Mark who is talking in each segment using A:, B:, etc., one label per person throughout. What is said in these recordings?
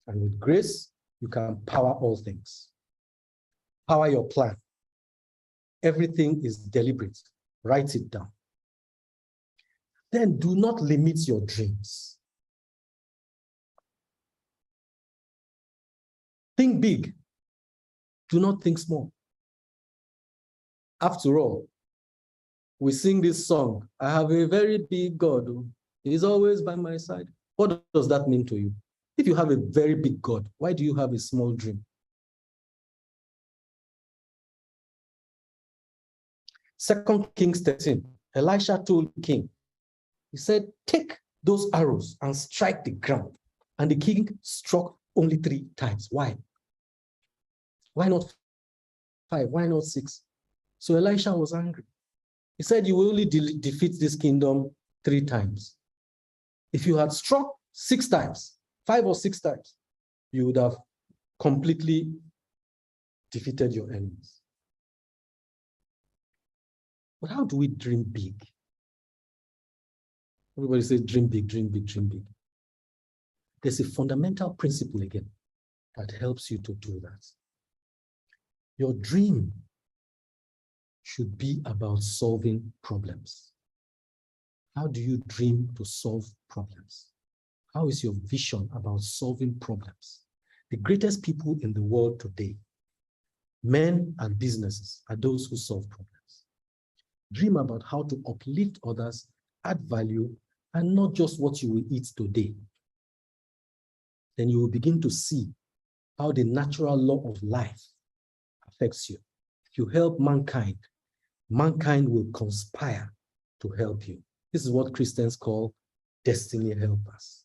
A: And with grace, you can power all things. Power your plan. Everything is deliberate. Write it down. Then do not limit your dreams. Think big. Do not think small. After all, we sing this song, I have a very big God. He is always by my side. What does that mean to you? If you have a very big God, why do you have a small dream? 2 Kings 13, Elisha told the king, he said, take those arrows and strike the ground. And the king struck only 3 times. Why? Why not 5? Why not 6? So Elisha was angry. He said, you will only defeat this kingdom 3 times. If you had struck 6 times, 5 or 6 times, you would have completely defeated your enemies. But how do we dream big? Everybody says dream big, dream big, dream big. There's a fundamental principle again that helps you to do that. Your dream should be about solving problems. How do you dream to solve problems? How is your vision about solving problems? The greatest people in the world today, men and businesses, are those who solve problems. Dream about how to uplift others, add value, and not just what you will eat today. Then you will begin to see how the natural law of life affects you. If you help mankind, mankind will conspire to help you. This is what Christians call destiny helpers.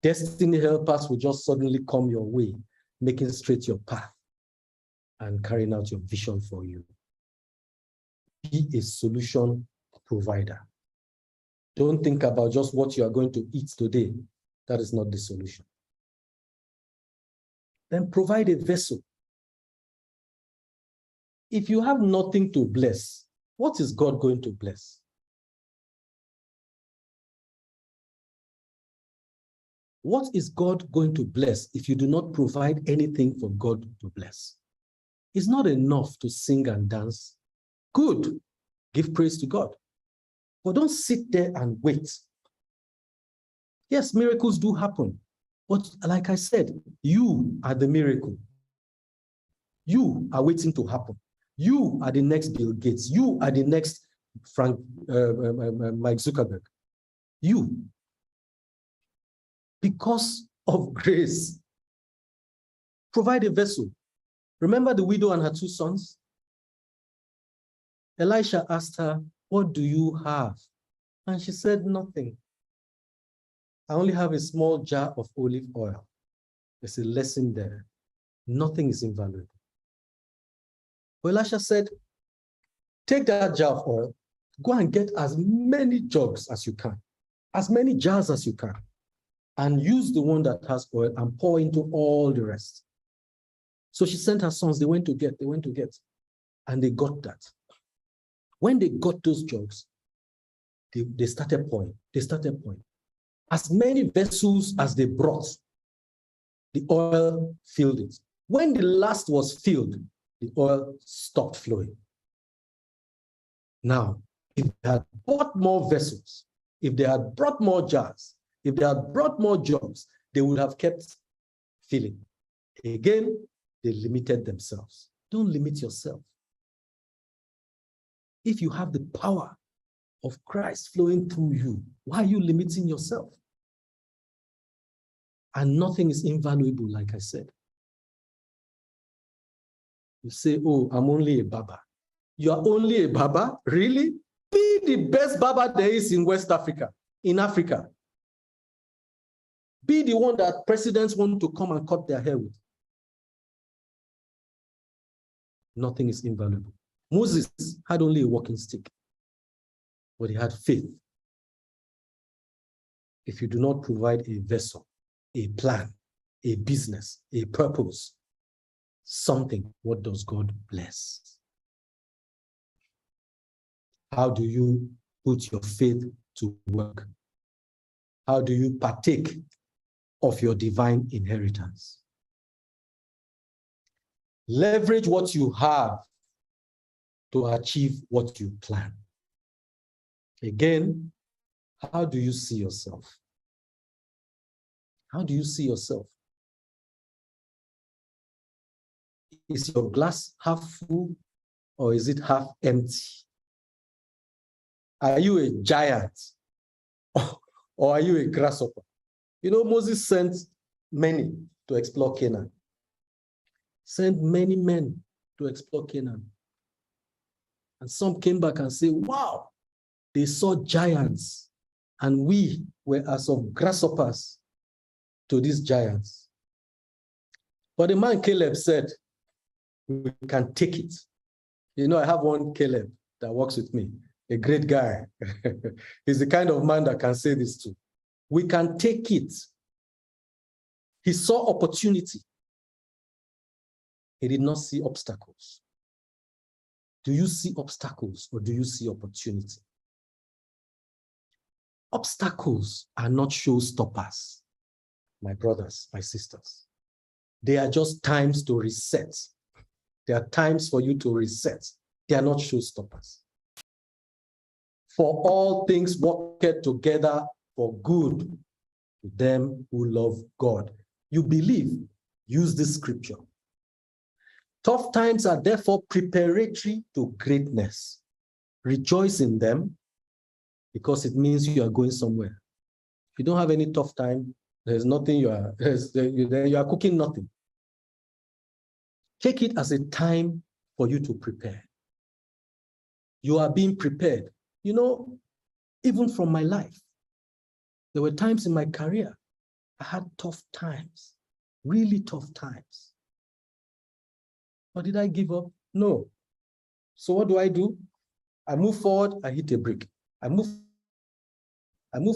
A: Destiny helpers will just suddenly come your way, making straight your path and carrying out your vision for you. Be a solution provider. Don't think about just what you are going to eat today. That is not the solution. Then provide a vessel. If you have nothing to bless, what is God going to bless? What is God going to bless if you do not provide anything for God to bless? It's not enough to sing and dance. Good, give praise to God. But don't sit there and wait. Yes, miracles do happen. But like I said, you are the miracle. You are waiting to happen. You are the next Bill Gates. You are the next Mike Zuckerberg. You. Because of grace. Provide a vessel. Remember the widow and her 2 sons? Elisha asked her, what do you have? And she said, nothing. I only have a small jar of olive oil. There's a lesson there. Nothing is invaluable. But Elisha said, take that jar of oil, go and get as many jugs as you can, as many jars as you can, and use the one that has oil and pour into all the rest. So she sent her sons, they went to get, and they got that. When they got those jugs, they started pouring. As many vessels as they brought, the oil filled it. When the last was filled, the oil stopped flowing. Now, if they had bought more vessels, if they had brought more jars, if they had brought more jugs, they would have kept filling. Again, they limited themselves. Don't limit yourself. If you have the power of Christ flowing through you, why are you limiting yourself? And nothing is invaluable, like I said. You say, oh, I'm only a Baba. You are only a Baba? Really? Be the best Baba there is in West Africa, in Africa. Be the one that presidents want to come and cut their hair with. Nothing is invaluable. Moses had only a walking stick, but he had faith. If you do not provide a vessel, a plan, a business, a purpose, something, what does God bless? How do you put your faith to work? How do you partake of your divine inheritance. Leverage what you have to achieve what you plan. Again, how do you see yourself? How do you see yourself? Is your glass half full or is it half empty? Are you a giant or are you a grasshopper? You know, Moses sent many to explore Canaan. Sent many men to explore Canaan. And some came back and said, wow, they saw giants and we were as of grasshoppers to these giants. But the man Caleb said, we can take it. You know, I have one Caleb that works with me, a great guy. He's the kind of man that can say this too. We can take it. He saw opportunity. He did not see obstacles. Do you see obstacles or do you see opportunity? Obstacles are not showstoppers, my brothers, my sisters. They are just times to reset. There are times for you to reset. They are not showstoppers. For all things work together for good to them who love God. You believe, use this scripture. Tough times are therefore preparatory to greatness. Rejoice in them because it means you are going somewhere. If you don't have any tough time, there's nothing you are cooking nothing. Take it as a time for you to prepare. You are being prepared. You know, even from my life, there were times in my career I had tough times, really tough times. But did I give up? No. So what do? I move forward, I hit a brick. I move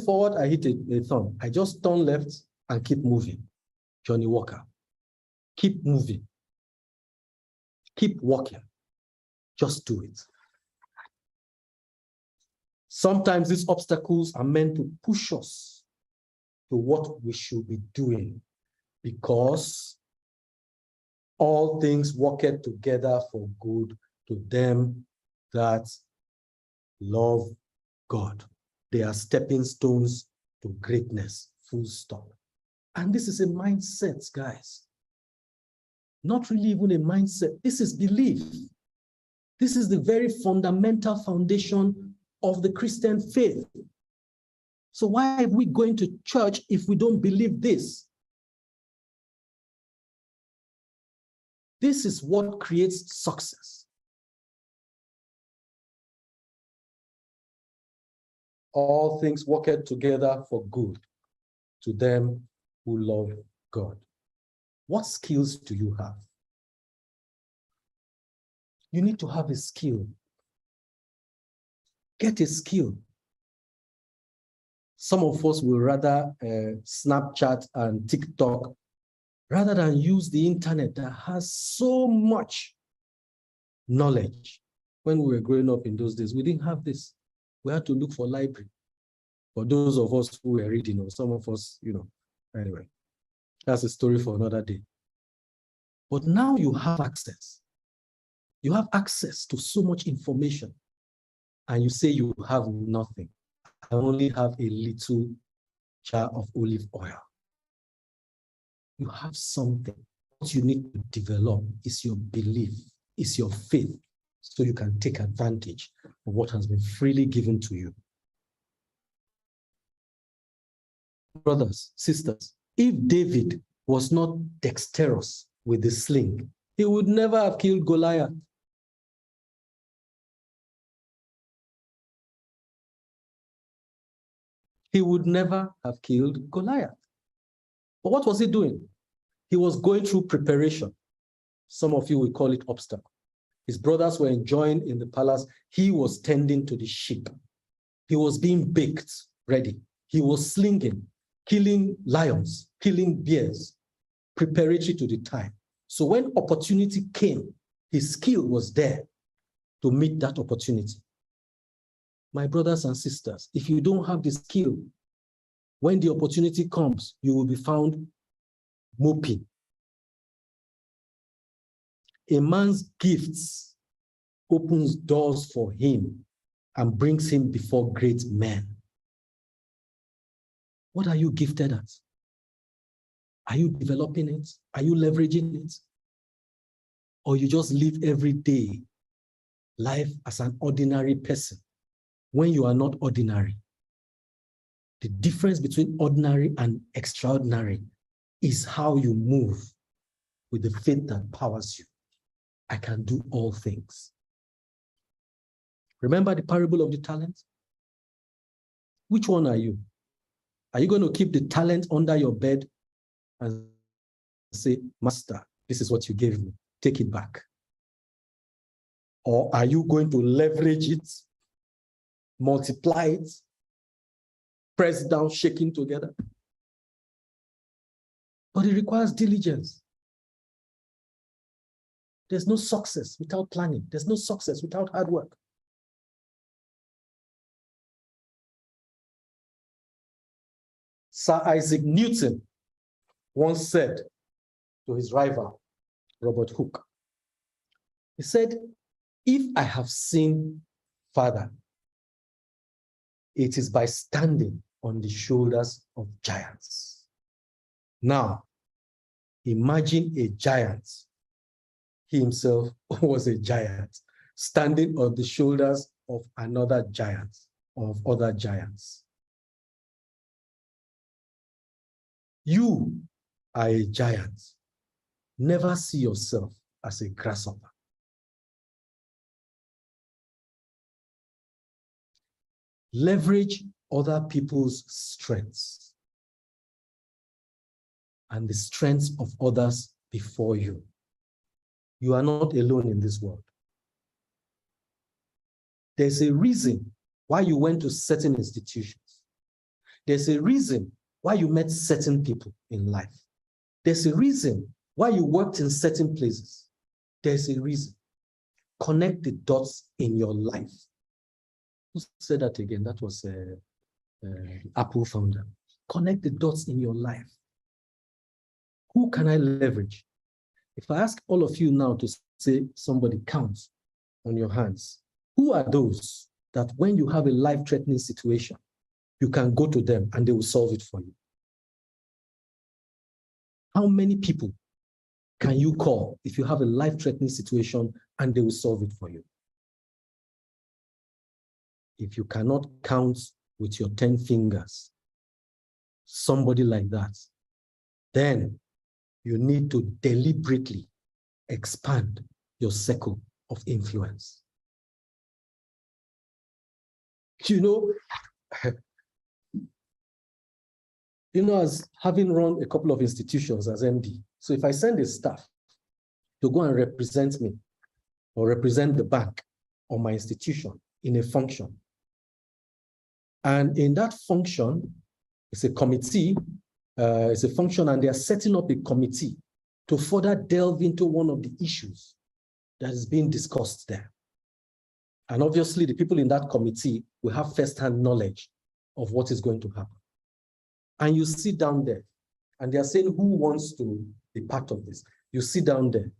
A: forward, I hit a thorn. I just turn left and keep moving. Johnny Walker. Keep moving. Keep walking. Just do it. Sometimes these obstacles are meant to push us to what we should be doing, because all things work together for good to them that love God. They are stepping stones to greatness, full stop. And this is a mindset, guys. Not really even a mindset. This is belief. This is the very fundamental foundation of the Christian faith. So why are we going to church if we don't believe this? This is what creates success. All things work together for good to them who love God. What skills do you have? You need to have a skill. Get a skill. Some of us will rather Snapchat and TikTok rather than use the internet that has so much knowledge. When we were growing up in those days, we didn't have this. We had to look for library. For those of us who were reading, or some of us, anyway, that's a story for another day. But now you have access. You have access to so much information, and you say you have nothing. I only have a little jar of olive oil. You have something. What you need to develop is your belief, is your faith, so you can take advantage of what has been freely given to you. Brothers, sisters, if David was not dexterous with the sling, he would never have killed Goliath. He would never have killed Goliath. But what was he doing? He was going through preparation. Some of you will call it obstacle. His brothers were enjoying in the palace. He was tending to the sheep. He was being baked, ready. He was slinging, killing lions, killing bears, preparatory to the time. So when opportunity came, his skill was there to meet that opportunity. My brothers and sisters, if you don't have the skill, When the opportunity comes, you will be found moping. A man's gifts opens doors for him and brings him before great men. What are you gifted at? Are you developing it? Are you leveraging it? Or you just live every day life as an ordinary person when you are not ordinary? The difference between ordinary and extraordinary is how you move with the faith that powers you. I can do all things. Remember the parable of the talents? Which one are you? Are you going to keep the talent under your bed and say, Master, this is what you gave me, take it back? Or are you going to leverage it, multiply it, press down, shaking together? But it requires diligence. There's no success without planning. There's no success without hard work. Sir Isaac Newton once said to his rival, Robert Hooke, he said, if I have seen Father, it is by standing on the shoulders of giants. Now, imagine a giant. He himself was a giant, standing on the shoulders of another giant, of other giants. You are a giant. Never see yourself as a grasshopper. Leverage other people's strengths and the strengths of others before you. You are not alone in this world. There's a reason why you went to certain institutions. There's a reason why you met certain people in life. There's a reason why you worked in certain places. There's a reason. Connect the dots in your life. Who said that again? That was Apple founder. Connect the dots in your life. Who can I leverage? If I ask all of you now to say somebody counts on your hands, who are those that when you have a life-threatening situation, you can go to them and they will solve it for you? How many people can you call if you have a life-threatening situation and they will solve it for you? If you cannot count with your 10 fingers, somebody like that, then you need to deliberately expand your circle of influence. As having run a couple of institutions as MD, so if I send a staff to go and represent me or represent the bank or my institution in a function, and in that function, it's a committee, it's a function, and they are setting up a committee to further delve into one of the issues that is being discussed there. And obviously, the people in that committee will have first-hand knowledge of what is going to happen. And you sit down there, and they are saying, who wants to be part of this? You sit down there,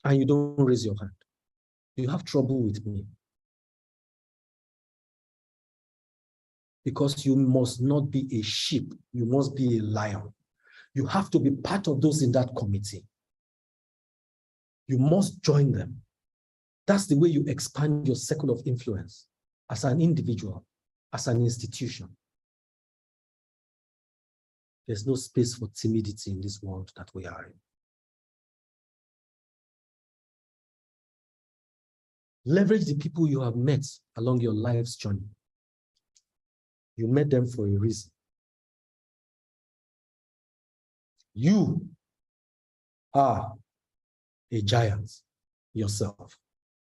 A: and you don't raise your hand. You have trouble with me. Because you must not be a sheep, you must be a lion. You have to be part of those in that committee. You must join them. That's the way you expand your circle of influence as an individual, as an institution. There's no space for timidity in this world that we are in. Leverage the people you have met along your life's journey. You met them for a reason. You are a giant yourself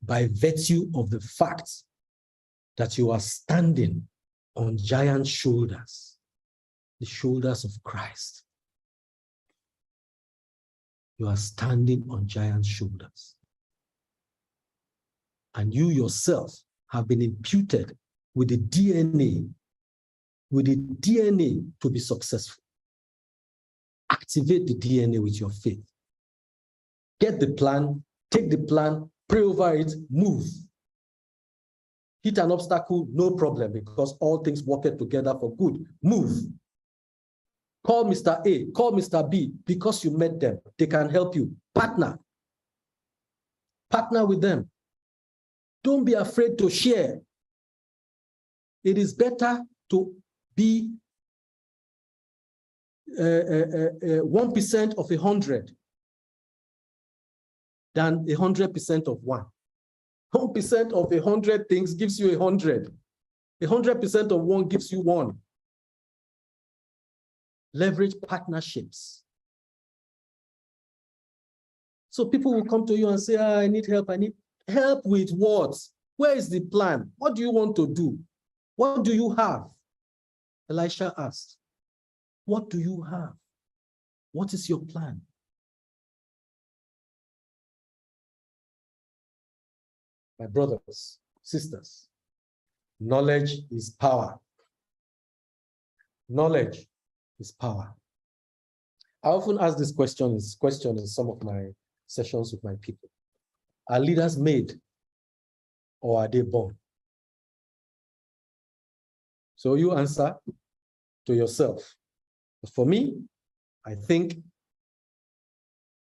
A: by virtue of the fact that you are standing on giant shoulders, the shoulders of Christ. You are standing on giant shoulders. And you yourself have been imputed with the DNA with the DNA to be successful. Activate the DNA with your faith. Get the plan, take the plan, pray over it, move. Hit an obstacle, no problem, because all things work together for good. Move. Call Mr. A, call Mr. B, because you met them. They can help you. Partner. Partner with them. Don't be afraid to share. It is better to be 1% of 100 than 100% of one. 1% of 100 things gives you 100. 100% of one gives you one. Leverage partnerships. So people will come to you and say, I need help. I need help with what? Where is the plan? What do you want to do? What do you have? Elisha asked, what do you have? What is your plan? My brothers, sisters, knowledge is power. Knowledge is power. I often ask this question in some of my sessions with my people. Are leaders made or are they born? So you answer to yourself. But for me, I think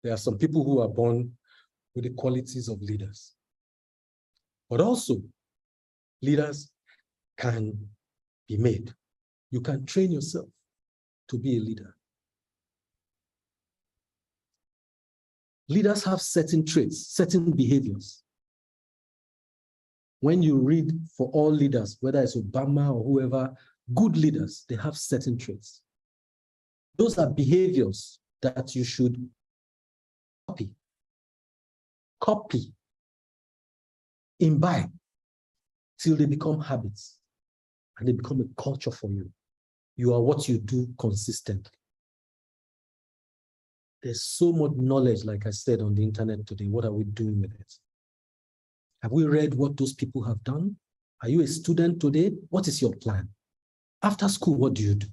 A: there are some people who are born with the qualities of leaders. But also, leaders can be made. You can train yourself to be a leader. Leaders have certain traits, certain behaviors. When you read for all leaders, whether it's Obama or whoever, good leaders, they have certain traits. Those are behaviors that you should copy, imbibe, till they become habits and they become a culture for you. You are what you do consistently. There's so much knowledge, like I said, on the internet today. What are we doing with it? Have we read what those people have done? Are you a student today? What is your plan? After school, what do you do?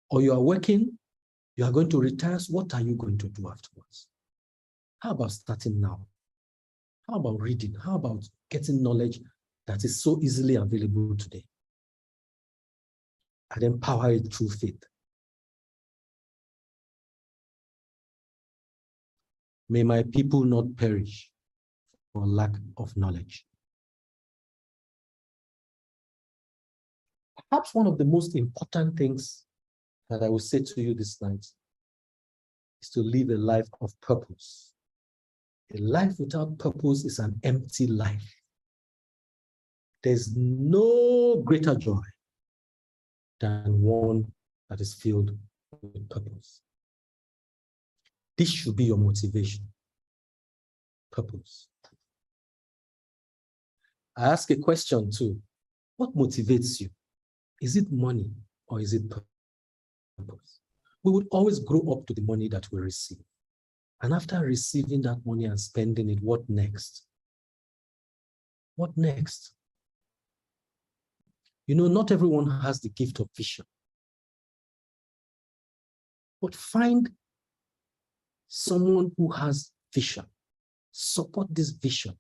A: Or you are working, you are going to retire, so what are you going to do afterwards? How about starting now? How about reading? How about getting knowledge that is so easily available today? And empower it through faith. May my people not perish for lack of knowledge. Perhaps one of the most important things that I will say to you this night is to live a life of purpose. A life without purpose is an empty life. There's no greater joy than one that is filled with purpose. This should be your motivation. Purpose. I ask a question too. What motivates you? Is it money or is it purpose? We would always grow up to the money that we receive. And after receiving that money and spending it, what next? What next? You know, not everyone has the gift of vision. But find someone who has vision. Support this vision.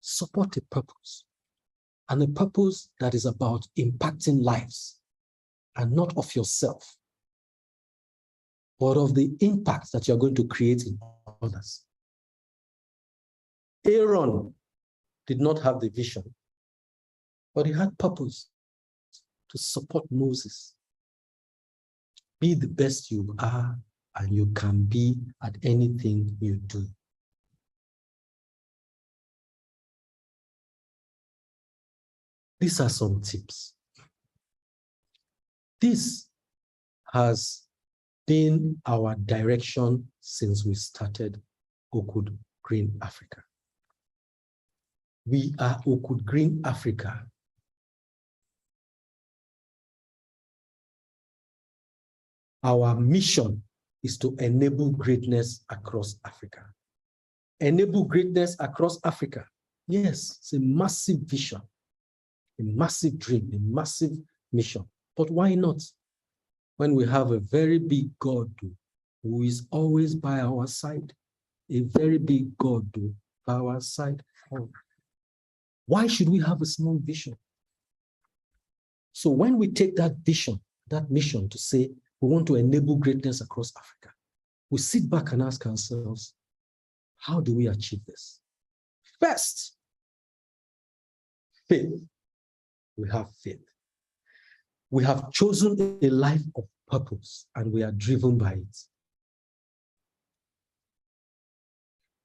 A: Support a purpose. And a purpose that is about impacting lives and not of yourself, but of the impact that you're going to create in others. Aaron did not have the vision, but he had purpose to support Moses. Be the best you are and you can be at anything you do. These are some tips. This has been our direction since we started Oakwood Green Africa. We are Oakwood Green Africa. Our mission is to enable greatness across Africa. Enable greatness across Africa. Yes, it's a massive vision, a massive dream, a massive mission. But why not? When we have a very big God who is always by our side, a very big God by our side. Why should we have a small vision? So when we take that vision, that mission to say we want to enable greatness across Africa, we sit back and ask ourselves, how do we achieve this? First, faith. We have faith. We have chosen a life of purpose and we are driven by it.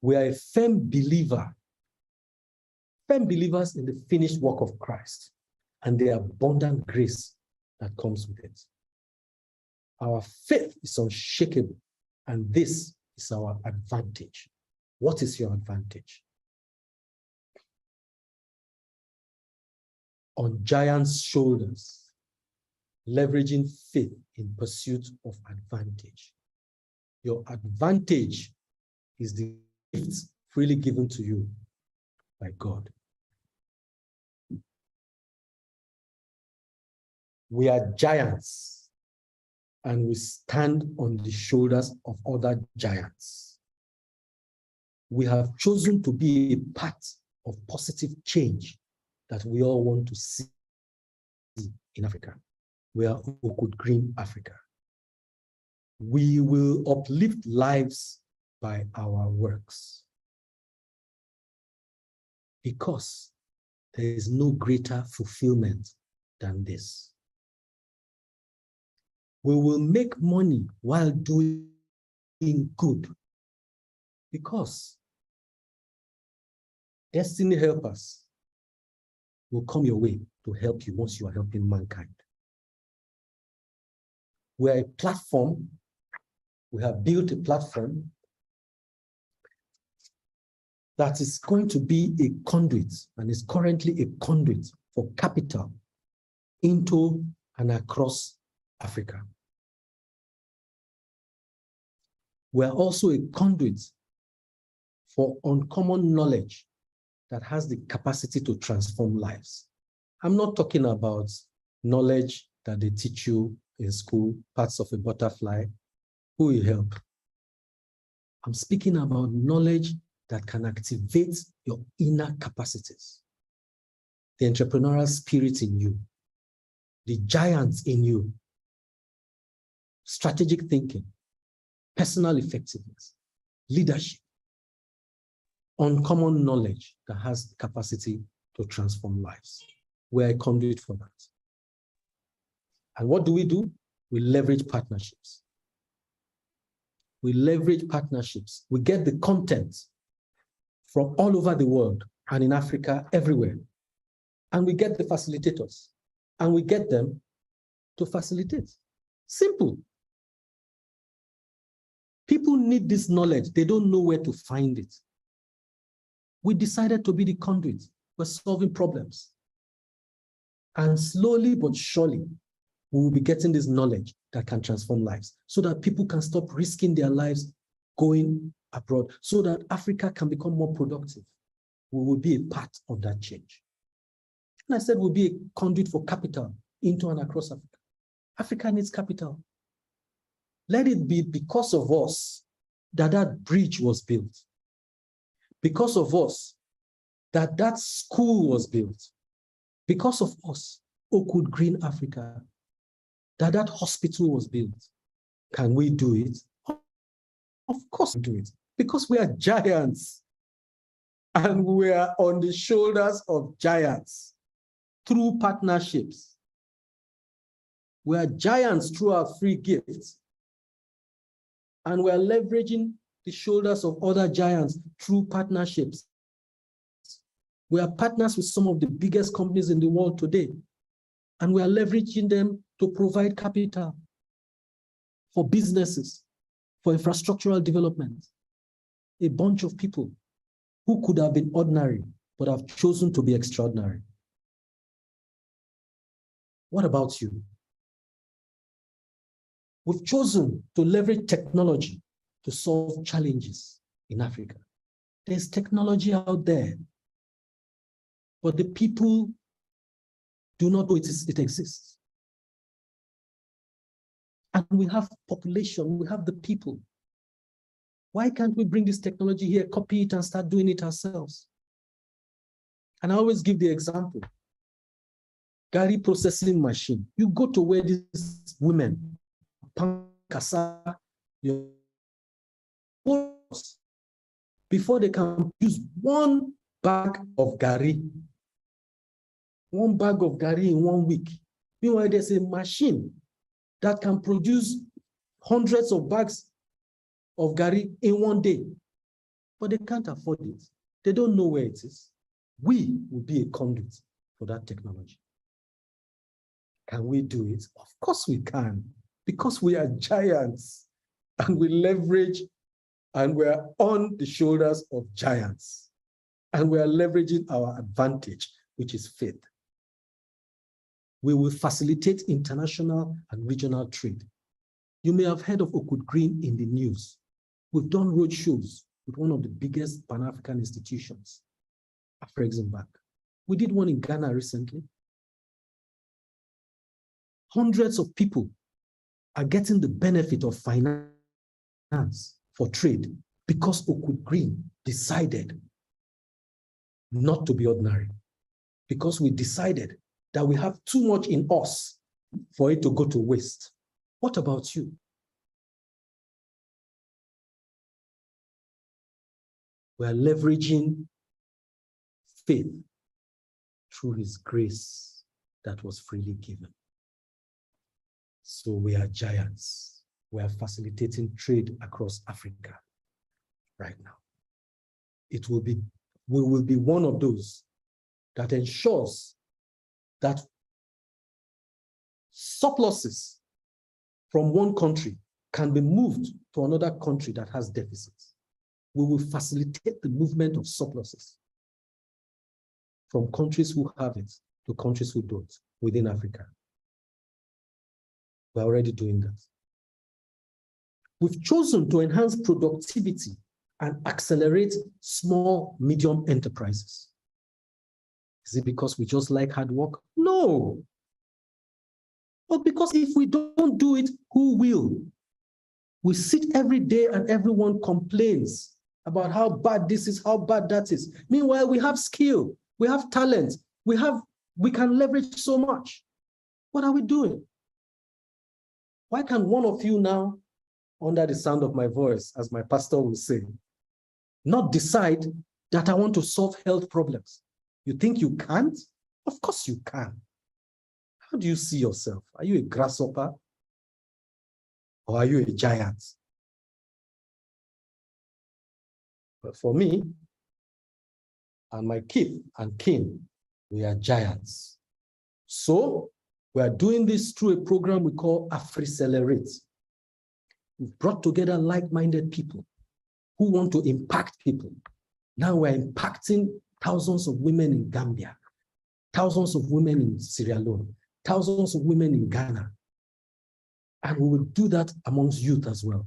A: We are a firm believers in the finished work of Christ and the abundant grace that comes with it. Our faith is unshakable, and this is our advantage. What is your advantage? On giants' shoulders, leveraging faith in pursuit of advantage. Your advantage is the gift freely given to you by God. We are giants, and we stand on the shoulders of other giants. We have chosen to be a part of positive change that we all want to see in Africa. We are Oakwood Green Africa. We will uplift lives by our works, because there is no greater fulfillment than this. We will make money while doing good, because destiny helpers will come your way to help you once you are helping mankind. We are a platform. We have built a platform that is going to be a conduit, and is currently a conduit for capital into and across Africa. We are also a conduit for uncommon knowledge that has the capacity to transform lives. I'm not talking about knowledge that they teach you in school, parts of a butterfly, who will help. I'm speaking about knowledge that can activate your inner capacities, the entrepreneurial spirit in you, the giants in you, strategic thinking, personal effectiveness, leadership, uncommon knowledge that has the capacity to transform lives. We're a conduit for that. And what do? We leverage partnerships. We leverage partnerships. We get the content from all over the world and in Africa, everywhere. And we get the facilitators, and we get them to facilitate. Simple. People need this knowledge. They don't know where to find it. We decided to be the conduit. We're solving problems. And slowly but surely, we will be getting this knowledge that can transform lives, so that people can stop risking their lives going abroad, so that Africa can become more productive. We will be a part of that change. And I said we'll be a conduit for capital into and across Africa. Africa needs capital. Let it be because of us that that bridge was built. Because of us that that school was built. Because of us, Oakwood Green Africa, that that hospital was built. Can we do it? Of course we do it. Because we are giants. And we are on the shoulders of giants through partnerships. We are giants through our free gifts. And we are leveraging the shoulders of other giants through partnerships. We are partners with some of the biggest companies in the world today. And we are leveraging them to provide capital for businesses, for infrastructural development. A bunch of people who could have been ordinary, but have chosen to be extraordinary. What about you? We've chosen to leverage technology to solve challenges in Africa. There's technology out there, but the people do not know it exists. And we have population, we have the people. Why can't we bring this technology here, copy it, and start doing it ourselves? And I always give the example. Gari processing machine. You go to where these women, pankasa, before they can use one bag of gari in 1 week. Meanwhile, there's a machine that can produce hundreds of bags of gari in 1 day, but they can't afford it. They don't know where it is. We will be a conduit for that technology. Can we do it? Of course we can, because we are giants and we leverage and we are on the shoulders of giants and we are leveraging our advantage, which is faith. We will facilitate international and regional trade. You may have heard of Okud Green in the news. We've done road shows with one of the biggest Pan-African institutions, Afrexim Bank. We did one in Ghana recently. Hundreds of people are getting the benefit of finance for trade because Okud Green decided not to be ordinary, because we decided that we have too much in us for it to go to waste. What about you? We are leveraging faith through His grace that was freely given. So we are giants. We are facilitating trade across Africa right now. We will be one of those that ensures that surpluses from one country can be moved to another country that has deficits. We will facilitate the movement of surpluses from countries who have it to countries who don't within Africa. We're already doing that. We've chosen to enhance productivity and accelerate small, medium enterprises. Is it because we just like hard work? No. But because if we don't do it, who will? We sit every day and everyone complains about how bad this is, how bad that is. Meanwhile, we have skill, we have talent, we can leverage so much. What are we doing? Why can one of you now, under the sound of my voice, as my pastor will say, not decide that I want to solve health problems? You think you can't? Of course you can. How do you see yourself? Are you a grasshopper? Or are you a giant? But for me, and my kith and kin, we are giants. So we are doing this through a program we call AfriCelerate. We've brought together like-minded people who want to impact people. Now we're impacting thousands of women in Gambia, thousands of women in Sierra Leone, thousands of women in Ghana. And we will do that amongst youth as well.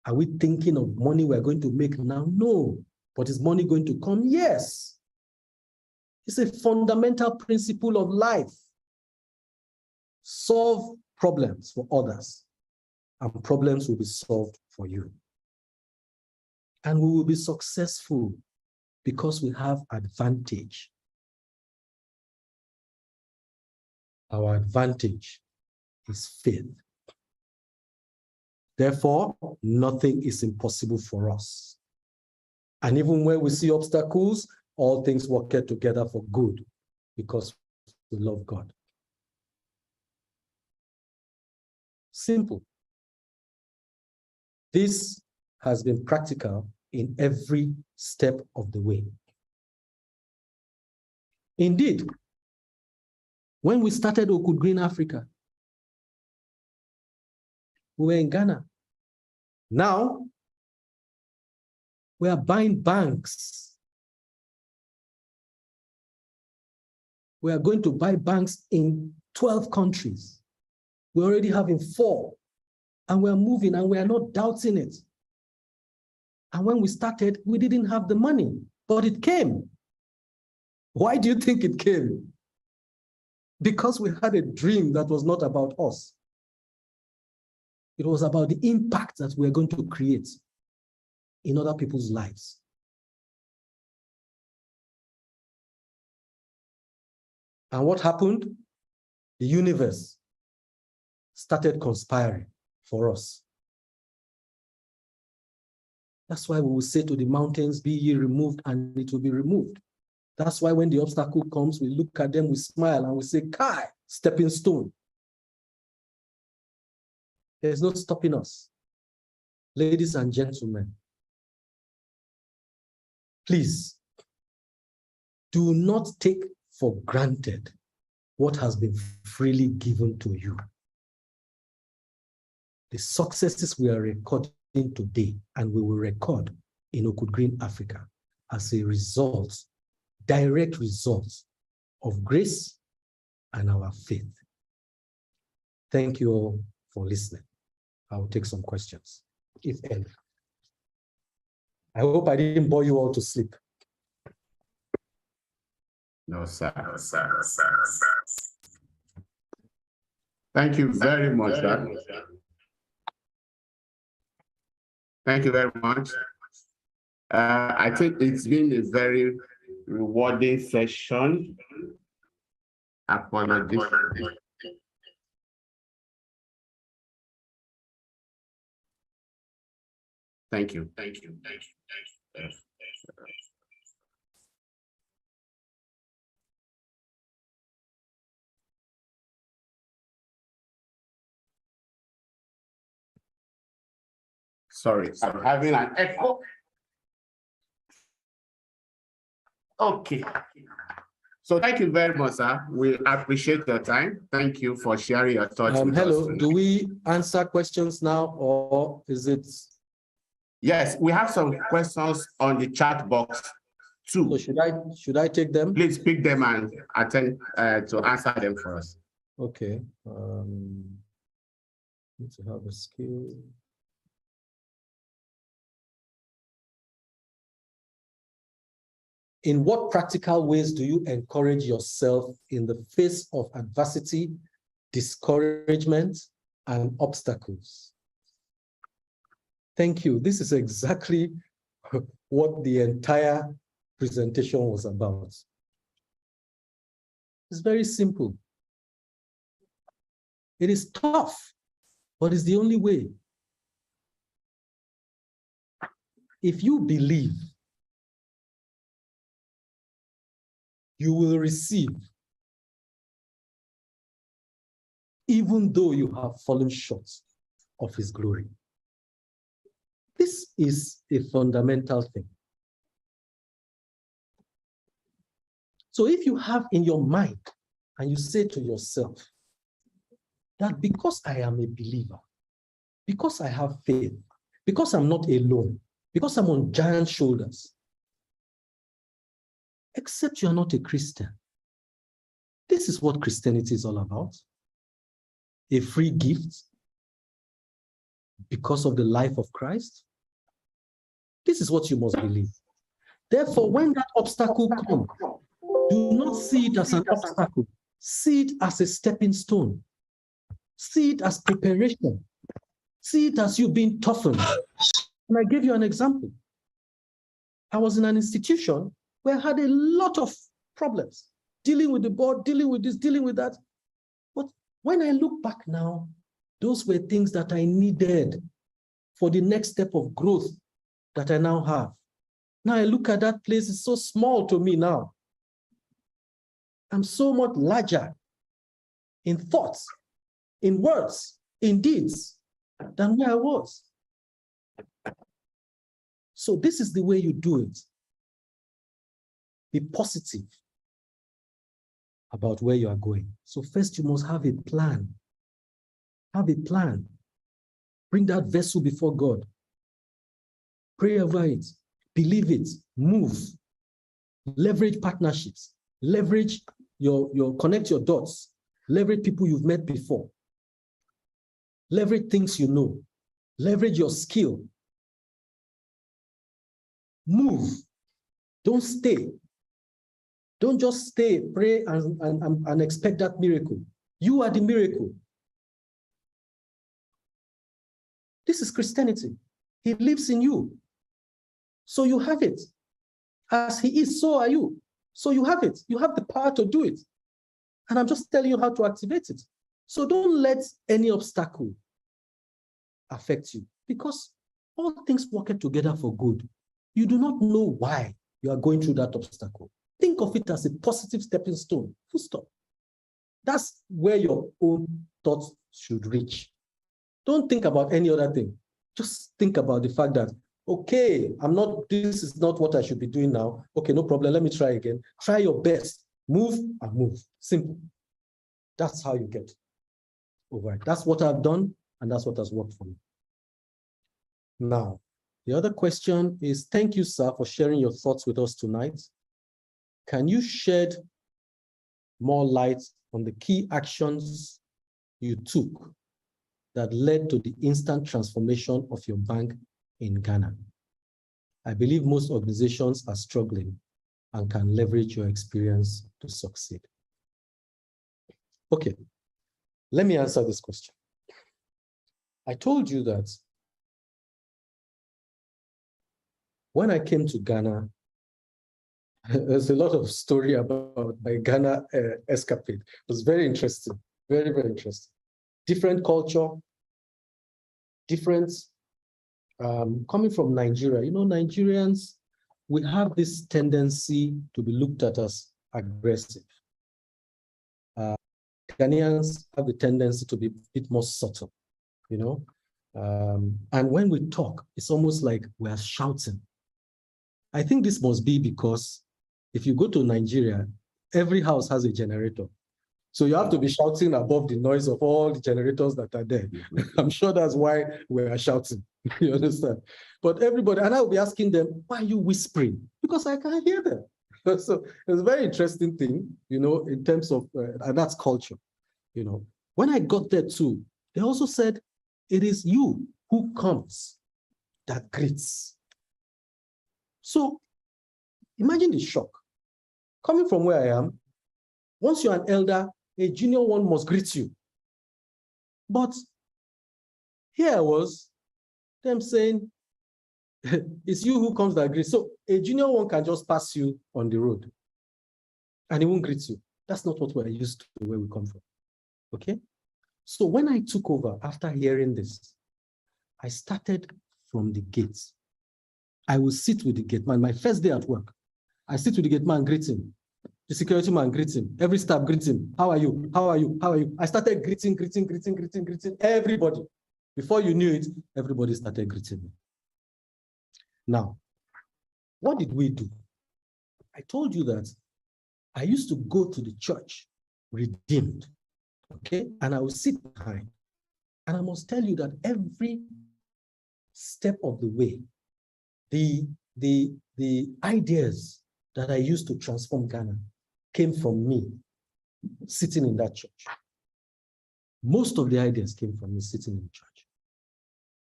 A: Are we thinking of money we're going to make now? No. But is money going to come? Yes. It's a fundamental principle of life. Solve problems for others, and problems will be solved for you. And we will be successful because we have advantage. Our advantage is faith. Therefore, nothing is impossible for us. And even when we see obstacles, all things work together for good because we love God. Simple. This has been practical in every step of the way. Indeed, when we started Okud Green Africa, we were in Ghana. Now, we are buying banks. We are going to buy banks in 12 countries. We're already having 4, and we're moving, and we are not doubting it. And when we started, we didn't have the money, but it came. Why do you think it came? because we had a dream that was not about us. It was about the impact that we're going to create in other people's lives. And what happened? The universe started conspiring for us. That's why we will say to the mountains, be ye removed, and it will be removed. That's why when the obstacle comes, we look at them, we smile, and we say, Kai, stepping stone. There's no stopping us. Ladies and gentlemen, please do not take for granted what has been freely given to you. The successes we are recording today and we will record in Oakwood Green Africa as a result, direct result of grace and our faith. Thank you all for listening. I will take some questions, if any. I hope I didn't bore you all to sleep.
B: No, sir. Thank you very much, sir. Thank you very much. I think it's been a very rewarding session. Apologies. Thank you. Sorry, I'm having an echo. Okay. So thank you very much, sir. We appreciate your time. Thank you for sharing your thoughts with us.
A: Hello, do we answer questions now, or is it?
B: Yes, we have some questions on the chat box too.
A: So should I take them?
B: Please pick them and attend to answer them for us.
A: Okay. Need to have a skill. In what practical ways do you encourage yourself in the face of adversity, discouragement, and obstacles? Thank you. This is exactly what the entire presentation was about. It's very simple. It is tough, but it's the only way. If you believe, you will receive, even though you have fallen short of his glory. This is a fundamental thing. So if you have in your mind and you say to yourself that because I am a believer, because I have faith, because I'm not alone, because I'm on giant shoulders, except you are not a Christian. This is what Christianity is all about. A free gift because of the life of Christ. This is what you must believe. Therefore, when that obstacle comes, do not see it as an obstacle. See it as a stepping stone. See it as preparation. See it as you being toughened. And I gave you an example. I was in an institution where I had a lot of problems, dealing with the board, dealing with this, dealing with that. But when I look back now, those were things that I needed for the next step of growth that I now have. Now I look at that place, it's so small to me now. I'm so much larger in thoughts, in words, in deeds, than where I was. So this is the way you do it. Be positive about where you are going. So first you must have a plan. Have a plan. Bring that vessel before God. Pray over it. Believe it. Move. Leverage partnerships. Leverage connect your dots. Leverage people you've met before. Leverage things you know. Leverage your skill. Move. Don't stay. Don't just stay, pray, and expect that miracle. You are the miracle. This is Christianity. He lives in you. So you have it. As he is, so are you. So you have it. You have the power to do it. And I'm just telling you how to activate it. So don't let any obstacle affect you, because all things work together for good. You do not know why you are going through that obstacle. Think of it as a positive stepping stone. Full stop. That's where your own thoughts should reach. Don't think about any other thing. Just think about the fact that, okay, this is not what I should be doing now. Okay, no problem. Let me try again. Try your best. Move and move. Simple. That's how you get over it. That's what I've done, and that's what has worked for me. Now, the other question is, thank you, sir, for sharing your thoughts with us tonight. Can you shed more light on the key actions you took that led to the instant transformation of your bank in Ghana? I believe most organizations are struggling and can leverage your experience to succeed. Okay, let me answer this question. I told you that when I came to Ghana, there's a lot of story about my Ghana escapade. It was very interesting, very, very interesting. Different culture, different, coming from Nigeria. You know, Nigerians, we have this tendency to be looked at as aggressive. Ghanaians have the tendency to be a bit more subtle, you know. And when we talk, it's almost like we're shouting. I think this must be because if you go to Nigeria, every house has a generator. So you have to be shouting above the noise of all the generators that are there. I'm sure that's why we are shouting. You understand? But everybody, and I'll be asking them, why are you whispering? Because I can't hear them. So it's a very interesting thing, you know, in terms of, and that's culture, you know. When I got there too, they also said, it is you who comes that greets. So imagine the shock. Coming from where I am, once you're an elder, a junior one must greet you. But here I was, them saying, it's you who comes that greets. So a junior one can just pass you on the road and he won't greet you. That's not what we're used to where we come from. Okay? So when I took over after hearing this, I started from the gate. I will sit with the gate man. My first day at work, I sit with the gate man, greet him. The security man greets him. Every staff greets him. How are you? How are you? How are you? I started greeting everybody. Before you knew it, everybody started greeting me. Now, what did we do? I told you that I used to go to the church, redeemed, okay? And I would sit behind. And I must tell you that every step of the way, the ideas that I used to transform Ghana came from me sitting in that church. Most of the ideas came from me sitting in church.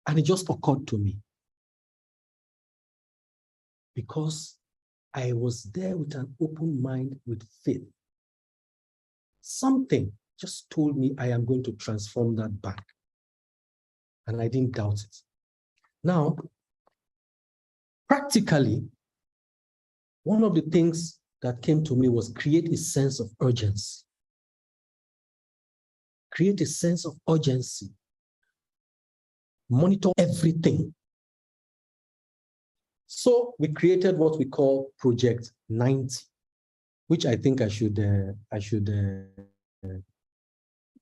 A: And it just occurred to me because I was there with an open mind, with faith. Something just told me I am going to transform that bank. And I didn't doubt it. Now, practically, one of the things that came to me was create a sense of urgency. Create a sense of urgency. Monitor everything. So we created what we call Project 90, which I think I should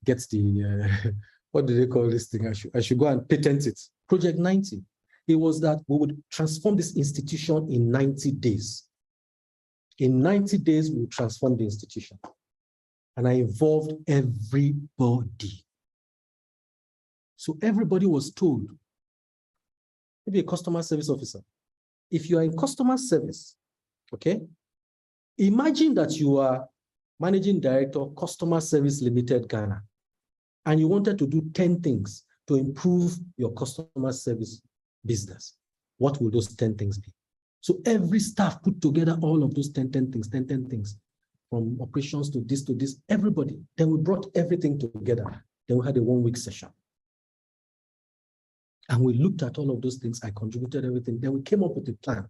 A: get the, what do they call this thing? I should go and patent it. Project 90. It was that we would transform this institution in 90 days. In 90 days, we would transform the institution. And I involved everybody. So everybody was told, maybe a customer service officer, if you are in customer service, okay, imagine that you are managing director, Customer Service Limited Ghana, and you wanted to do 10 things to improve your customer service business. What will those 10 things be? So every staff put together all of those 10 things. from operations to this, everybody. Then we brought everything together. Then we had a 1-week session. And we looked at all of those things. I contributed everything. Then we came up with a plan.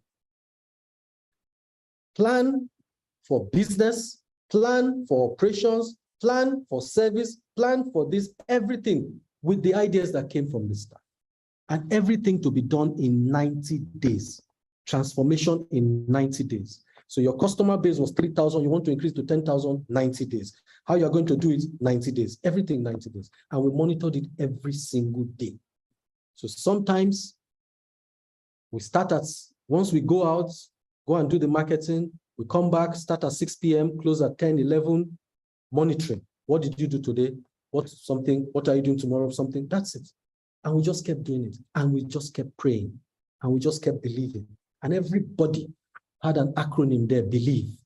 A: Plan for business, plan for operations, plan for service, plan for this, everything with the ideas that came from the staff. And everything to be done in 90 days. Transformation in 90 days. So your customer base was 3,000, you want to increase to 10,000, 90 days. How you're going to do it, 90 days. Everything 90 days. And we monitored it every single day. So sometimes we start at, once we go out, go and do the marketing, we come back, start at 6 p.m., close at 10, 11, monitoring. What did you do today? What are you doing tomorrow? Something, that's it. And we just kept doing it. And we just kept praying. And we just kept believing. And everybody had an acronym there, believe.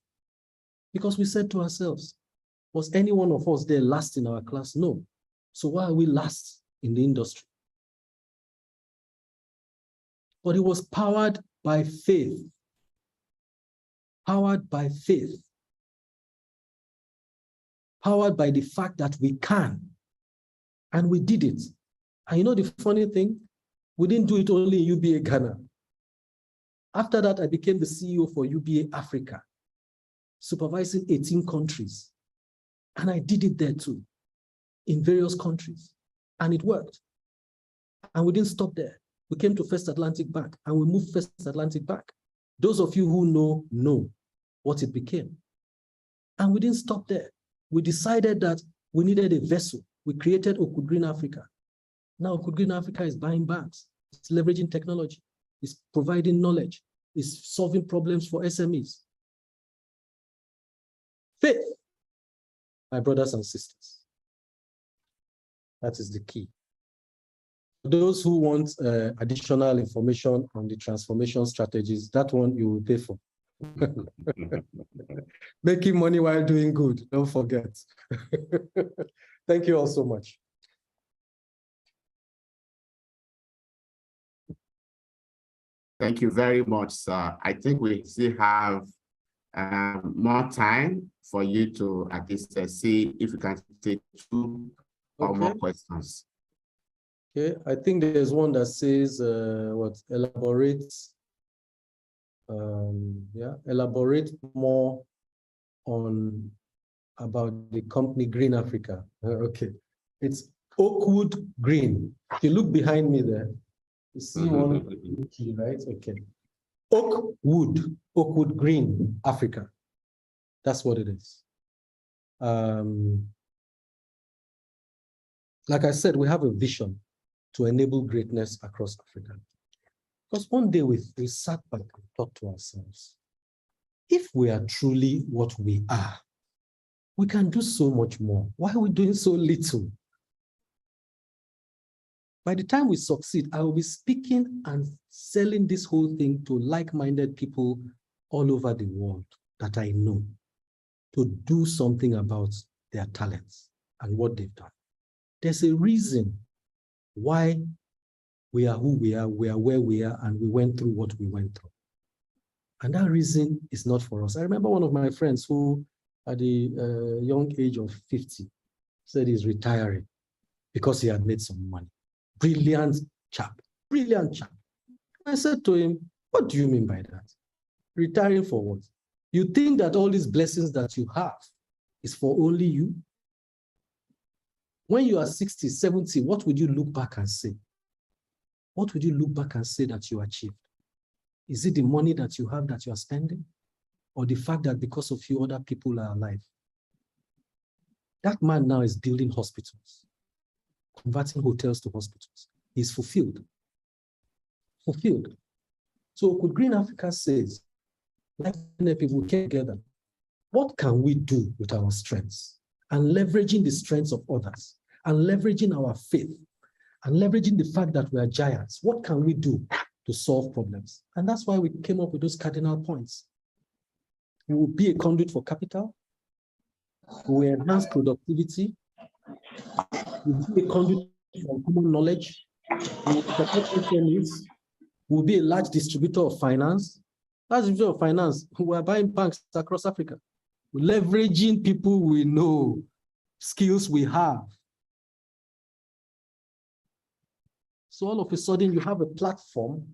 A: Because we said to ourselves, was any one of us there last in our class? No. So why are we last in the industry? But it was powered by faith. Powered by faith. Powered by the fact that we can. And we did it. And you know the funny thing? We didn't do it only in UBA Ghana. After that, I became the CEO for UBA Africa, supervising 18 countries. And I did it there too, in various countries. And it worked. And we didn't stop there. We came to First Atlantic Bank and we moved First Atlantic Bank. Those of you who know what it became. And we didn't stop there. We decided that we needed a vessel. We created Oakwood Green Africa. Now Oakwood Green Africa is buying banks. It's leveraging technology. It's providing knowledge. It's solving problems for SMEs. Faith, my brothers and sisters. That is the key. Those who want additional information on the transformation strategies, that one you will pay for. Making money while doing good, don't forget. Thank you all so much.
B: Thank you very much, sir. I think we still have more time for you to at least see if you can take 2 or more questions.
A: Okay, I think there's one that says, elaborate more on about the company Green Africa. Okay, it's Oakwood Green. If you look behind me there, you see one key, right? Okay. Oakwood Green Africa. That's what it is. Like I said, we have a vision to enable greatness across Africa. Because one day we sat back and thought to ourselves, if we are truly what we are, we can do so much more. Why are we doing so little? By the time we succeed, I will be speaking and selling this whole thing to like-minded people all over the world that I know to do something about their talents and what they've done. There's a reason why we are who we are where we are, and we went through what we went through. And that reason is not for us. I remember one of my friends who, at the young age of 50, said he's retiring because he had made some money. Brilliant chap, brilliant chap. I said to him, what do you mean by that? Retiring for what? You think that all these blessings that you have is for only you? When you are 60, 70, what would you look back and say? What would you look back and say that you achieved? Is it the money that you have that you are spending? Or the fact that because of you, other people are alive? That man now is building hospitals, converting hotels to hospitals. He's fulfilled. Fulfilled. So could Green Africa says, like people came together, what can we do with our strengths? And leveraging the strengths of others, and leveraging our faith, and leveraging the fact that we are giants. What can we do to solve problems? And that's why we came up with those cardinal points. We will be a conduit for capital. We will enhance productivity. We will be a conduit for common knowledge. We will support SMEs. We will be a large distributor of finance. Large distributor of finance, we are buying banks across Africa. leveraging people we know, skills we have. So all of a sudden, you have a platform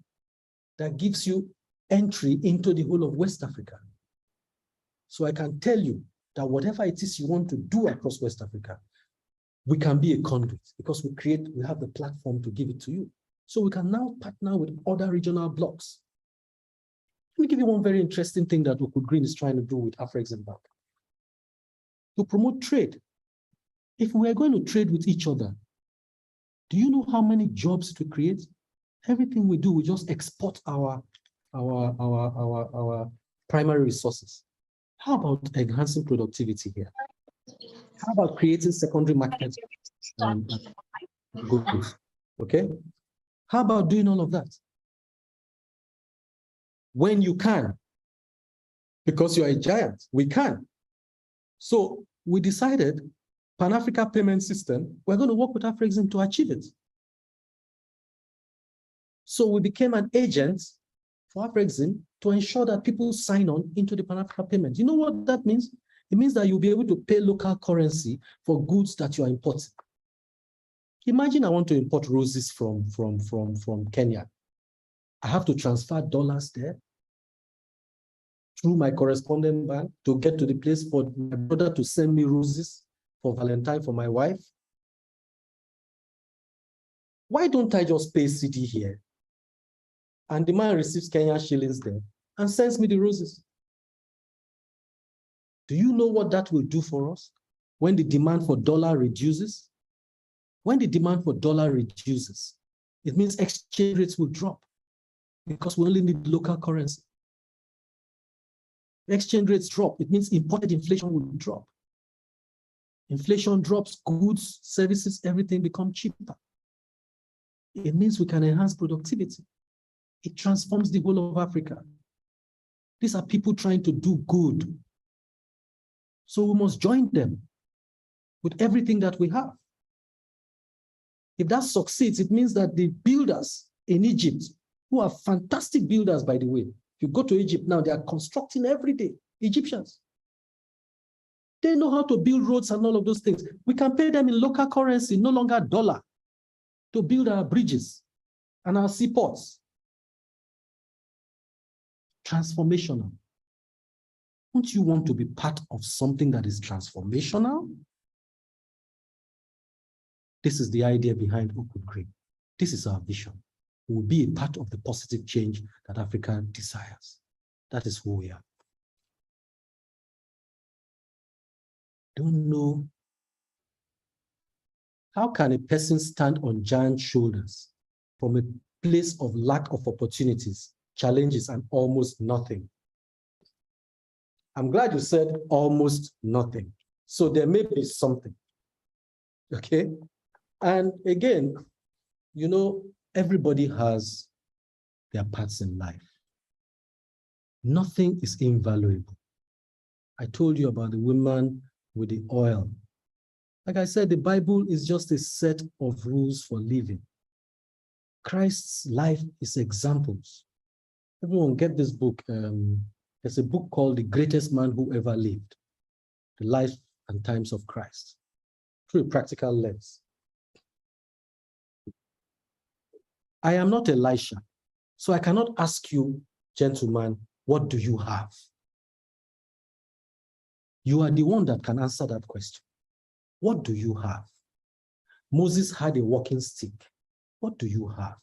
A: that gives you entry into the whole of West Africa. So I can tell you that whatever it is you want to do across West Africa, we can be a conduit because we have the platform to give it to you. So we can now partner with other regional blocks. Let me give you one very interesting thing that Okud Green is trying to do with Afrexim Bank. To promote trade. If we are going to trade with each other, do you know how many jobs it will create? Everything we do, we just export our primary resources. How about enhancing productivity here? How about creating secondary markets goods? Okay? How about doing all of that? When you can, because you're a giant, we can. So we decided Pan-Africa payment system, we're going to work with Afrexim to achieve it. So we became an agent for Afrexim to ensure that people sign on into the Pan-Africa payment. You know what that means? It means that you'll be able to pay local currency for goods that you are importing. Imagine I want to import roses from Kenya. I have to transfer dollars there through my correspondent bank to get to the place for my brother to send me roses for Valentine for my wife. Why don't I just pay CD here? And the man receives Kenyan shillings there and sends me the roses. Do you know what that will do for us when the demand for dollar reduces? When the demand for dollar reduces, it means exchange rates will drop because we only need local currency. Exchange rates drop, it means imported inflation will drop. Inflation drops, goods, services, everything become cheaper. It means we can enhance productivity. It transforms the whole of Africa. These are people trying to do good. So we must join them with everything that we have. If that succeeds, it means that the builders in Egypt, who are fantastic builders, by the way, if you go to Egypt now, they are constructing every day, Egyptians. They know how to build roads and all of those things. We can pay them in local currency, no longer dollar, to build our bridges and our seaports. Transformational. Don't you want to be part of something that is transformational? This is the idea behind Okud Green. This is our vision. We will be a part of the positive change that Africa desires. That is who we are. Don't know. How can a person stand on giant shoulders from a place of lack of opportunities, challenges, and almost nothing? I'm glad you said almost nothing. So there may be something. Okay? And again, you know, everybody has their parts in life. Nothing is invaluable. I told you about the woman with the oil. Like I said, the Bible is just a set of rules for living. Christ's life is examples. Everyone get this book. There's a book called The Greatest Man Who Ever Lived, The Life and Times of Christ, through a practical lens. I am not Elisha, so I cannot ask you, gentlemen, what do you have? You are the one that can answer that question. What do you have? Moses had a walking stick. What do you have?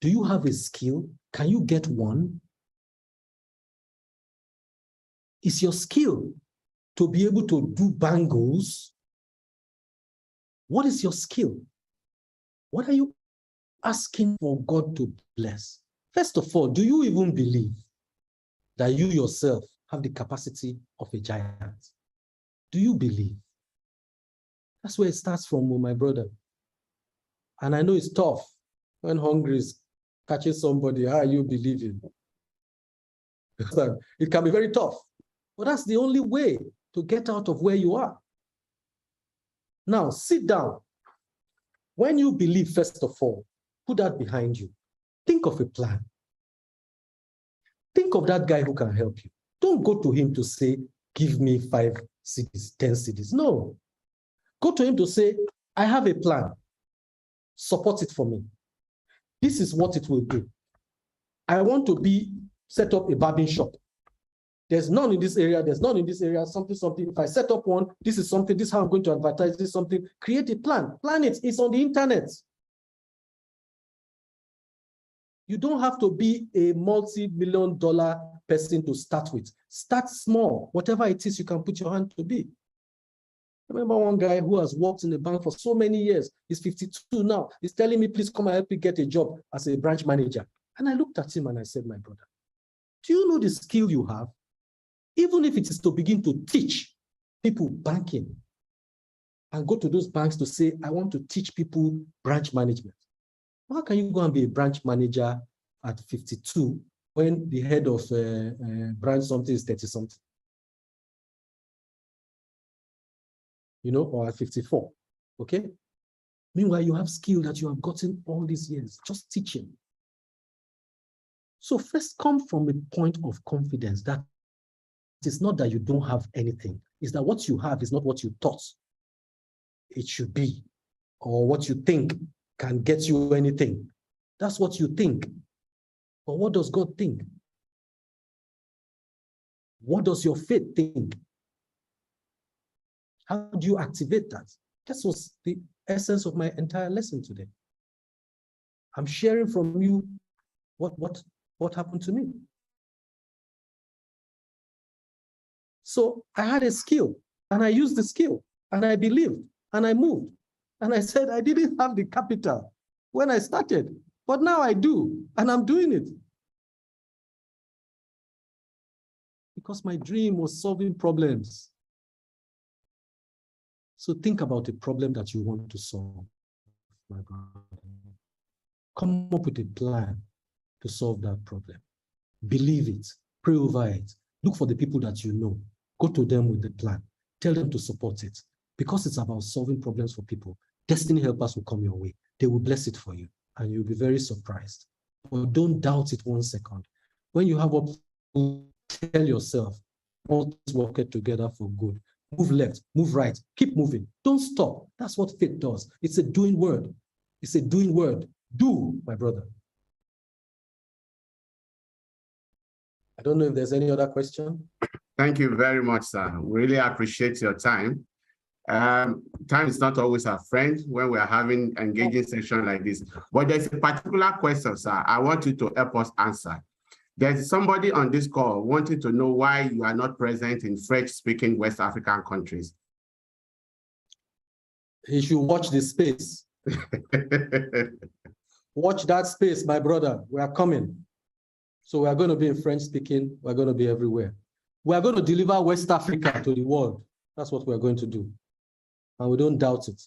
A: Do you have a skill? Can you get one? Is your skill to be able to do bangles? What is your skill? What are you asking for God to bless? First of all, do you even believe that you yourself have the capacity of a giant? Do you believe? That's where it starts from, my brother. And I know it's tough when hungry is catching somebody. How are you believing? It can be very tough. But that's the only way to get out of where you are. Now, sit down. When you believe, first of all, put that behind you. Think of a plan. Think of that guy who can help you. Don't go to him to say, give me 5 cities, 10 cities. No. Go to him to say, I have a plan. Support it for me. This is what it will do. I want to set up a barbing shop. There's none in this area, there's none in this area, something. If I set up one, this is something, this is how I'm going to advertise, this is something. Create a plan. Plan it. It's on the internet. You don't have to be a multi-million-dollar person to start with. Start small. Whatever it is you can put your hand to be. I remember one guy who has worked in the bank for so many years. He's 52 now. He's telling me, please come and help me get a job as a branch manager. And I looked at him and I said, my brother, do you know the skill you have? Even if it is to begin to teach people banking and go to those banks to say, I want to teach people branch management. How can you go and be a branch manager at 52 when the head of branch something is 30 something? You know, or at 54, okay? Meanwhile, you have skill that you have gotten all these years, just teaching. So first come from a point of confidence that it's not that you don't have anything, it's that what you have is not what you thought it should be, or what you think can get you anything. That's what you think. But what does God think? What does your faith think? How do you activate that? That was the essence of my entire lesson today. I'm sharing from you what happened to me. So I had a skill, and I used the skill, and I believed, and I moved. And I said, I didn't have the capital when I started, but now I do, and I'm doing it. Because my dream was solving problems. So think about a problem that you want to solve, my brother. Come up with a plan to solve that problem. Believe it, pray over it. Look for the people that you know. Go to them with the plan. Tell them to support it. Because it's about solving problems for people, destiny helpers will come your way. They will bless it for you, and you'll be very surprised. But don't doubt it 1 second. When you have what, tell yourself, all things work together for good. Move left, move right, keep moving. Don't stop. That's what faith does. It's a doing word. It's a doing word. Do, my brother. I don't know if there's any other question.
B: Thank you very much, sir. We really appreciate your time. Time is not always our friend when we are having engaging session like this. But there's a particular question, sir, I want you to help us answer. There's somebody on this call wanting to know why you are not present in French-speaking West African countries.
A: He should watch this space. Watch that space, my brother. We are coming. So we are going to be in French-speaking. We're going to be everywhere. We are going to deliver West Africa to the world. That's what we're going to do. And we don't doubt it.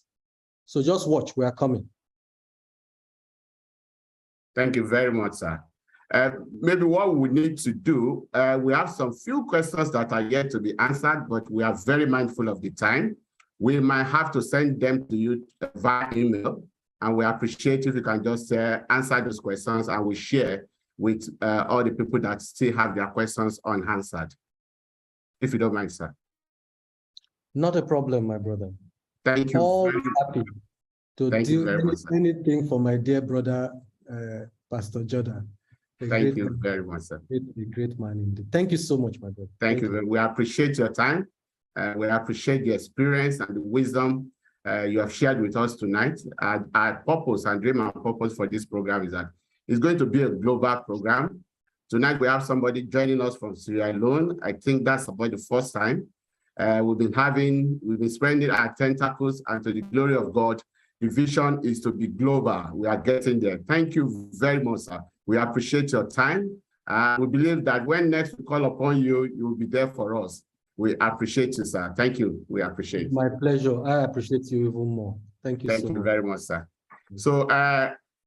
A: So just watch. We are coming.
B: Thank you very much, sir. Maybe what we need to do, we have some few questions that are yet to be answered, but we are very mindful of the time. We might have to send them to you via email, and we appreciate if you can just answer those questions, and we share with all the people that still have their questions unanswered. If you don't mind, sir.
A: Not a problem, my brother.
B: Thank you.
A: All happy to do anything for my dear brother, Pastor Jordan.
B: Thank you very much, sir.
A: A great man indeed. Thank you so much, my brother.
B: Thank you. We appreciate your time. We appreciate the experience and the wisdom you have shared with us tonight. Our purpose and dream and purpose for this program is that it's going to be a global program. Tonight, we have somebody joining us from Sierra Leone. I think that's about the first time. We've been spreading our tentacles, and to the glory of God, the vision is to be global. We are getting there. Thank you very much, sir. We appreciate your time. We believe that when next we call upon you, you will be there for us. We appreciate you, sir. Thank you. We appreciate it.
A: My pleasure. I appreciate you even more. Thank you so much.
B: Thank you very much, sir. So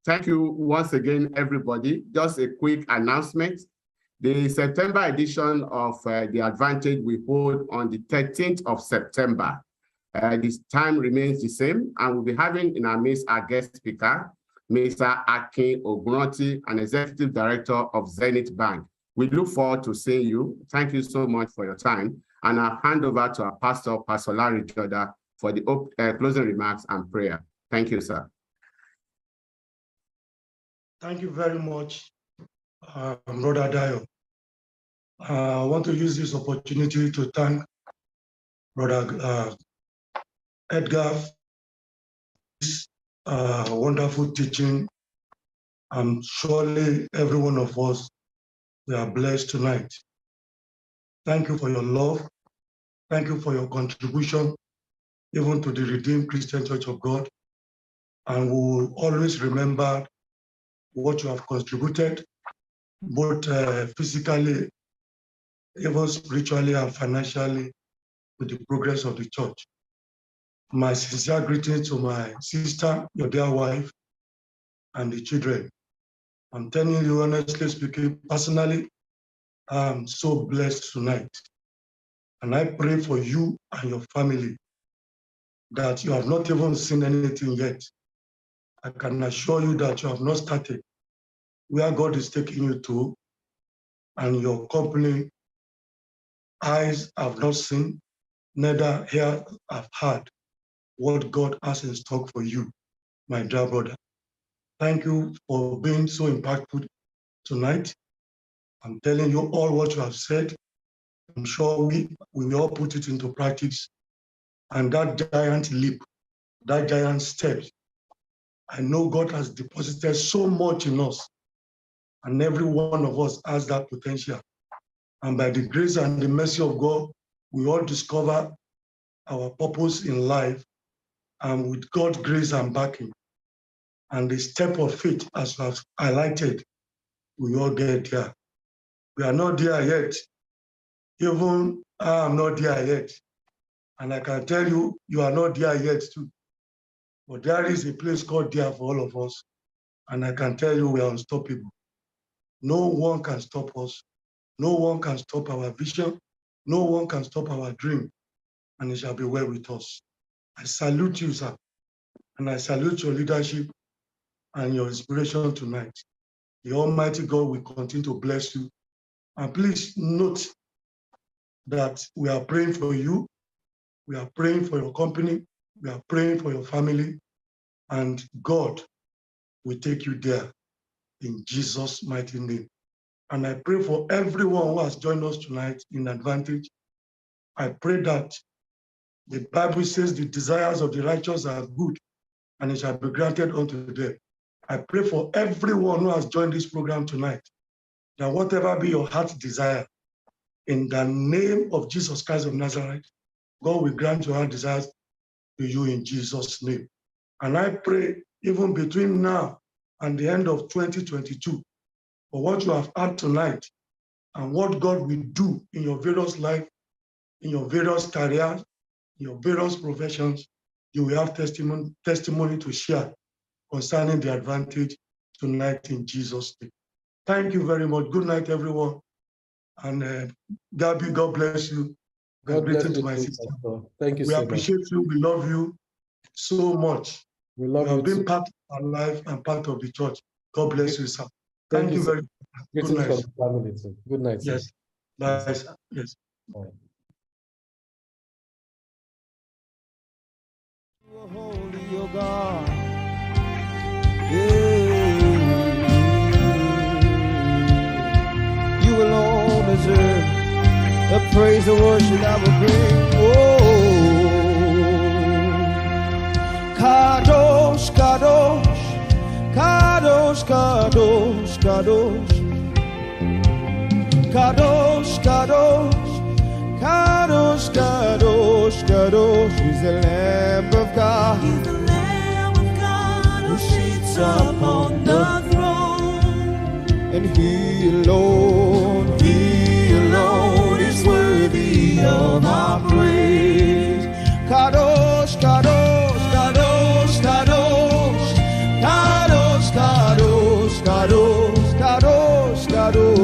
B: thank you once again, everybody. Just a quick announcement. The September edition of The Advantage we hold on the 13th of September. This time remains the same, and we'll be having in our midst our guest speaker, Mr. Akin Ogunranti, an Executive Director of Zenith Bank. We look forward to seeing you. Thank you so much for your time. And I'll hand over to our pastor, Pastor Larry Joda, for the closing remarks and prayer. Thank you, sir.
C: Thank you very much, Brother Dio. I want to use this opportunity to thank Brother Edgar for this wonderful teaching. And surely every one of us, we are blessed tonight. Thank you for your love. Thank you for your contribution, even to the Redeemed Christian Church of God. And we will always remember what you have contributed, both physically, even spiritually and financially, to the progress of the church. My sincere greetings to my sister, your dear wife, and the children. I'm telling you, honestly speaking, personally, I'm so blessed tonight. And I pray for you and your family that you have not even seen anything yet. I can assure you that you have not started where God is taking you to, and your company eyes have not seen, neither ear have heard what God has in stock for you, my dear brother. Thank you for being so impactful tonight. I'm telling you all what you have said. I'm sure we will all put it into practice. And that giant leap, that giant step, I know God has deposited so much in us, and every one of us has that potential. And by the grace and the mercy of God, we all discover our purpose in life, and with God's grace and backing, and the step of faith, as you have highlighted, we all get there. We are not there yet. Even I am not there yet. And I can tell you, you are not there yet too. But there is a place called there for all of us. And I can tell you we are unstoppable. No one can stop us. No one can stop our vision. No one can stop our dream. And it shall be well with us. I salute you, sir. And I salute your leadership and your inspiration tonight. The Almighty God will continue to bless you. And please note that we are praying for you. We are praying for your company. We are praying for your family. And God will take you there in Jesus' mighty name. And I pray for everyone who has joined us tonight in Advantage. I pray that the Bible says the desires of the righteous are good, and it shall be granted unto them. I pray for everyone who has joined this program tonight, that whatever be your heart's desire, in the name of Jesus Christ of Nazareth, God will grant your heart desires to you in Jesus' name. And I pray, even between now and the end of 2022, for what you have had tonight and what God will do in your various life, in your various careers, in your various professions, you will have testimony to share concerning the Advantage tonight in Jesus' name. Thank you very much. Good night, everyone. And Gabby, God bless you.
A: God bless you,
C: to my sister.
A: Thank you
C: We
A: so
C: appreciate
A: much.
C: you. We love you so much.
A: We love
C: you
A: you
C: have been
A: too.
C: part of our life and part of the church. God bless you, sir. Thank you very much.
A: Good night. From the family too. Good night, sir.
C: Yes. Bye, sir. Yes.
A: Bye.
D: You are holy, O God. Yeah. You alone deserve the praise and worship I will bring. Oh, Kadosh, Kadosh, Kadosh, Kadosh, Kadosh, Kadosh, Kadosh, Kadosh, Kadosh, Kadosh is the Lamb of God.
E: He's the Lamb of God who sits upon the throne.
D: And He alone is worthy of our praise. Kadosh, Kadosh, Kadosh, Kadosh, Kadosh, Kadosh, Kadosh, Kadosh, Kadosh.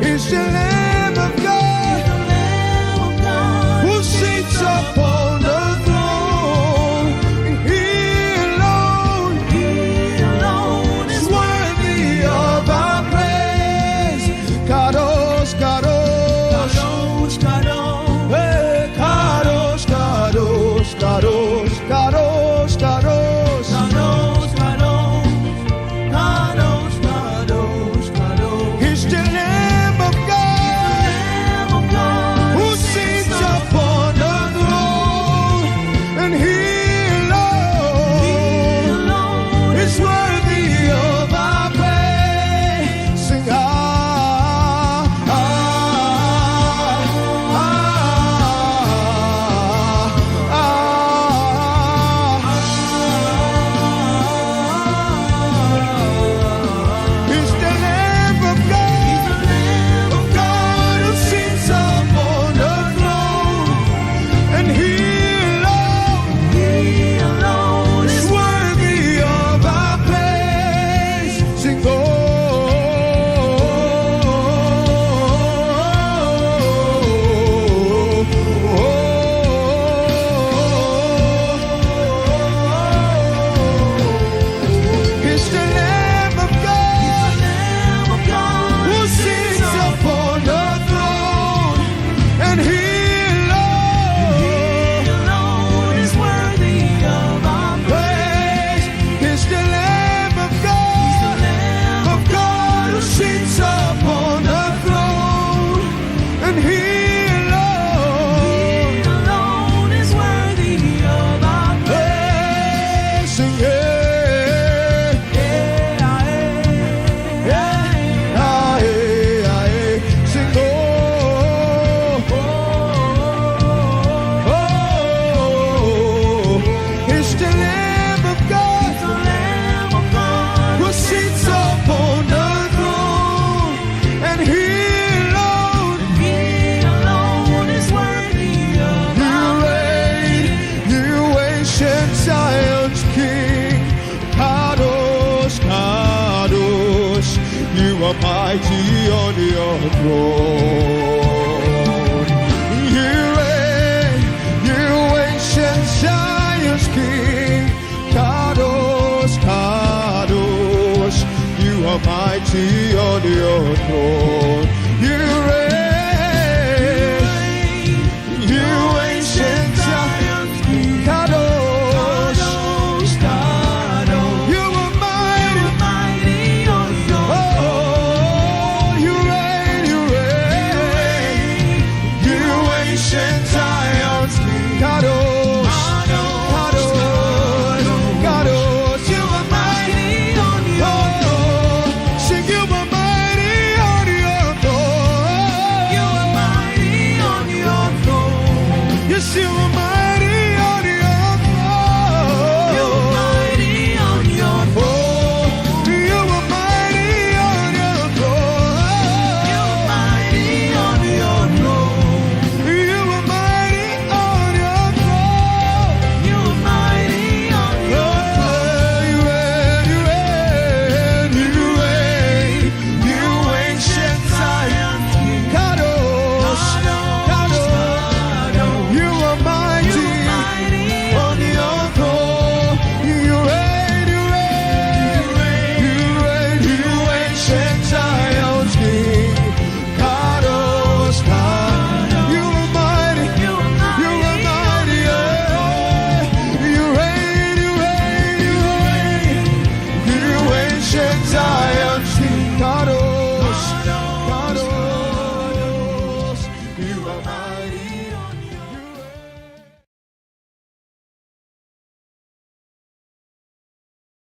D: It's the Lamb of God who sits upon the throne. And He alone is worthy of our praise. are mighty on your throne. You reign, you ancient Zion's King. Kadosh, Kadosh, you are mighty on your throne.